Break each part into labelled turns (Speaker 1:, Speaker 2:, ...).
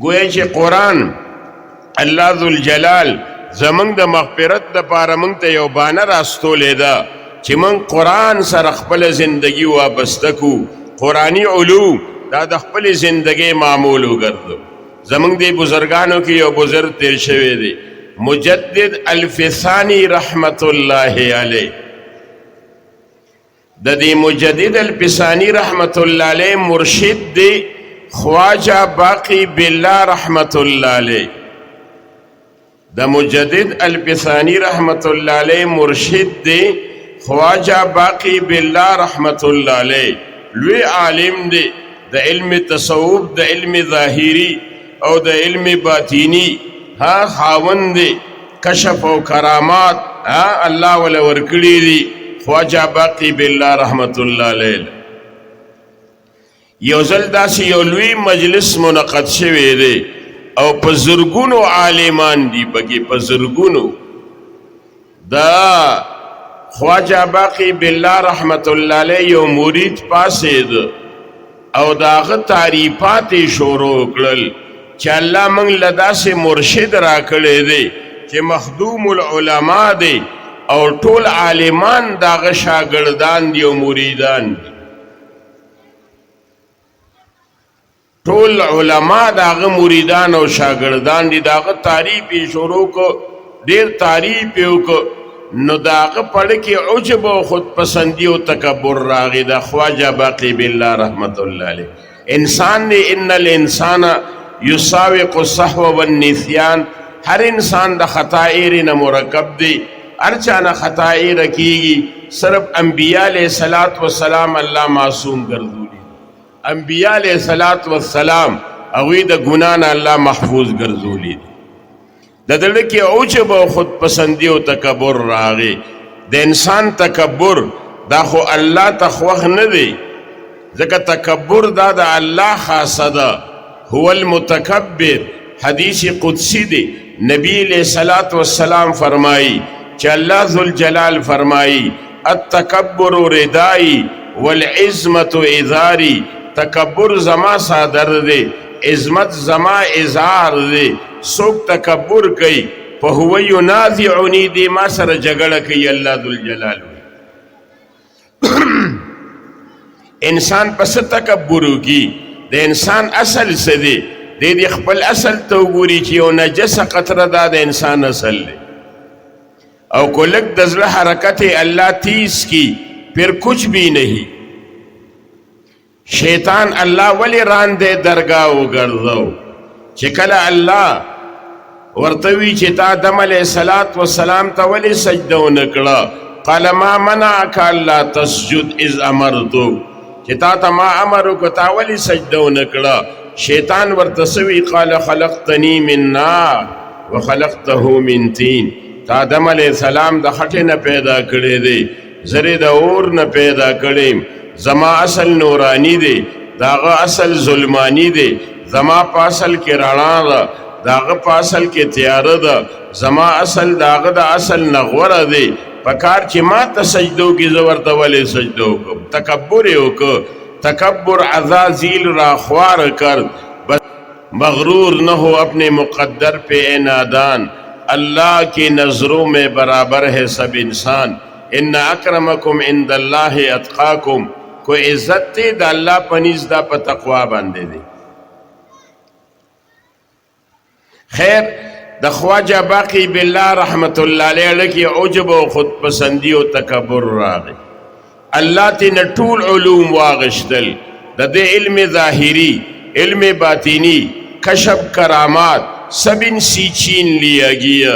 Speaker 1: گویا چې قرآن الله ذوالجلال زمونږ د مغفرت دپاره مونږ ته یو بانه راستولی ده چې مونږ قرآن سره خپله زندگی وابسته کو. قرآني علوم دا د خپلې زندګۍ معمول وګرځو. زمونږ دې بزرګانو کې یو بزرګ تیر شوی دی مجدد الفسانی رحمت الله علیه. د دې مجدد الفسانی رحمت الله علیه مرشد دی خواجہ باقی بالله رحمت الله علیه. د مجدد الفسانی رحمت الله علیه مرشد دی خواجہ باقی بالله رحمت الله علیه. لوی عالم دی د علم تصوف، د علم ظاهری او د علم باطینی خاوند دی. کشف او کرامات الله ولا ورکړي دي خواجہ باقی بالله رحمت الله علیه. یو ځل داسې یو لوی مجلس منعقد شوی دی او په زرګونو عالمان دي پکې، په زرګونو. دا خواجہ باقی بالله رحمت الله علیه یو مرید پاسید او داغه تعریفات شروع کړل چې الله موږ له داسې مرشد راکړی دی چې مخدوم العلماء دی او ټول عالمان داغه شاګردان دي او مریدان دي. ټول علما داغه مریدان او شاګردان دي. داغه تعریف یې شروع کو، ډېر تعریف یې وکړ. نو داغه پړه کې عجب او خودپسندي او تکبر راغی. د خواجہ باقی بالله رحمت الله علیه انسان دی. ان الانسان یساوق الصحو والنسیان. هر انسان د خطائر نه مرکب دی، هر چا نه خطائر کیږي. صرف انبیاء علیہ الصلوۃ والسلام الله معصوم ګرځولي. انبیاء علیہ الصلوۃ والسلام هغوی د ګناه نه الله محفوظ ګرځولي. د دل کې عجب او خودپسندي او تکبر راغی. د انسان تکبر دا خو الله ته خوښ نه دی، ځکه تکبر دا د الله خاصه ده. هو المتکبر حدیث قدسی دی. نبی علیہ الصلوۃ والسلام فرمائی چې الله ذوالجلال فرمائی التکبر ردائی والعظمت ازاری. تکبر زما صادر دی، عظمت زما ازار دی. سوک تکبر کئی فهو ینازعنی دی ما سر جگڑ کئی اللہ ذوالجلال. انسان پس تکبرو کی د انسان اصل سے دی دی خپل اصل تو گوری چی او نجس قطر دا د انسان اصل دی. او کلک دزل حرکت اللہ تیس کی پھر کچھ بھی نہیں. شیطان اللہ ولی ران دے درگاہو گردو چکل اللہ ورتوی چې تا آدم علیہ الصلوۃ والسلام ته ولې سجده ونکړه؟ قال ما منعک الا تسجد اذ امرتک. چې تا ته ما امر وکړ تا ولې سجده ونکړه؟ شیطان ورته سوی قال خلقتنی من نار وخلقته من طین. تا آدم علیہ السلام د خټې نه پیدا کړی دی، زه د اور نه پیدا کړی. زما اصل نورانی دی، داغه اصل ظلمانی دی. زما په اصل کې رڼا ده، داغه په اصل کې تیاره ده. زما اصل داغه د اصل نغوره دی. پکار چې ما ته سجدو کې زه ورته ولې سجدو وکړم؟ تکبر یې وکړ. تکبر عزازیل را خوار کرد، بس مغرور نہ ہو اپنے مقدر پہ اے نادان. اللہ کی نظروں میں برابر ہے سب انسان. ان اکرمکم عند اللہ اتقاکم. کوئی عزت تے دا اللہ پنیز دا پا تقوی باندے دے. خیر د خواجہ باقی بالله رحمت الله علیه لکی عجب و خود پسندی و تکبر راغی. اللہ تینا ټول علوم واغشتل. د دې علم ظاہری، علم باطینی، کشف کرامات سب ان سیچین لیا گیا.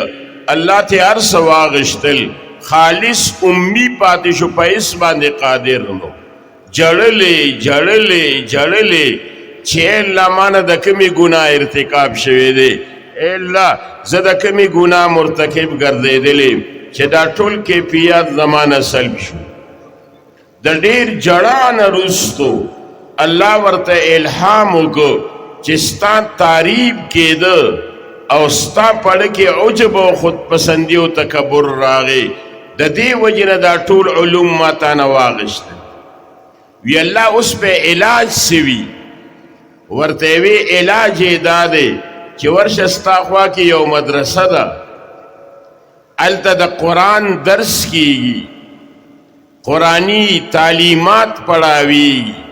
Speaker 1: اللہ تی عرص واغشتل. خالص امی پاتشو پا اس باندے قادر نو. جڑلے جڑلے جڑلے چھے اللہ مانا دا کمی گناہ ارتکاب شوے دے. اے اللہ زدہ کمی گناہ مرتکب گردے دلے چھے دا ټول کیفیات زمانہ سلب شو. دا دیر جڑان رستو اللہ ورطا الہامو کو چھے ستا تعریب کے دا او ستا پڑھ کے عجب و خود پسندی و تکبر راغے. دا دی وجنہ دا ټول علوم ماتانا واغشتا. وی اللہ اس پہ علاج سوی ورته وی علاج یې دا دی چې ورشه ستا خوا کې یو مدرسه ده هلته د قرآن درس کیږي قرآنی تعلیمات پڑھاویږي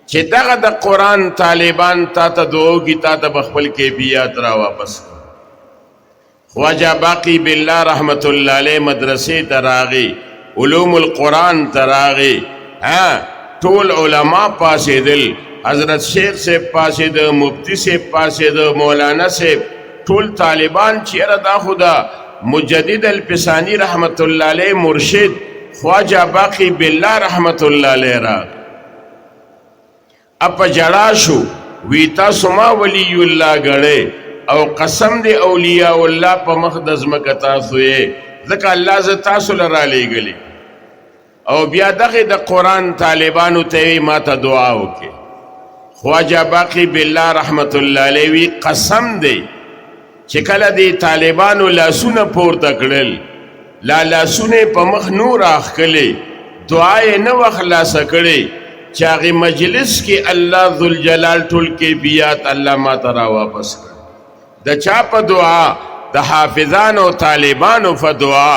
Speaker 1: چې دغه د قرآن طالبان تا ته دعا وکړي تا ته به خپل کیفیات را واپس خواجه باقی بالله رحمت الله علیه مدرسې ته راغی علوم القرآن ته راغی ټول علما پاسېدل حضرت شیخ صاحب پاسېده مفتی صاحب پاسېده مولانا صاحب ټول طالبان چیرې دا خدا مجدد الفسانی رحمت الله علیه مرشد خواجه باقی بالله رحمت الله علیه را اپا جڑا شو وی تاسو ما ولی الله غړې او قسم دی اولیاء الله په مقدس مکه تاسو یې ځکه الله ز تاسو لرا لېګلی او بیا دغه د قرآن طالبانو ته ما ته دعا وکړي خواجه باقی بالله رحمت الله علیه وی قسم دی چې کله دی طالبانو لاسونه پورته کړل لا لاسونه په مخ نور اخکلې دعا یې نه وخلاصه کړې چې هغې مجلس کې الله ذوالجلال ټول کیفیات الله ما ته را واپس کړ د چا په دعا د حافظانو طالبانو په دعا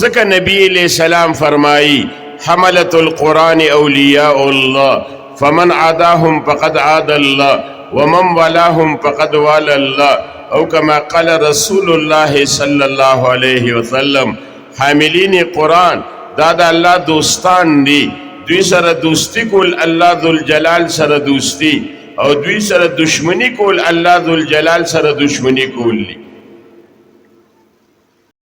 Speaker 1: ځکه نبی علیہ السلام فرمایي حملة القرآن اولیاء الله فمن عاداهم فقد عاد الله ومن والاهم فقد والى الله او كما قال رسول الله صلی الله علیه وسلم حاملین قرآن دا د الله دوستان دي دوی سره دوستی کول الله ذوالجلال سره دوستی او دوی سره دشمنی کول الله ذوالجلال سره دشمنی کول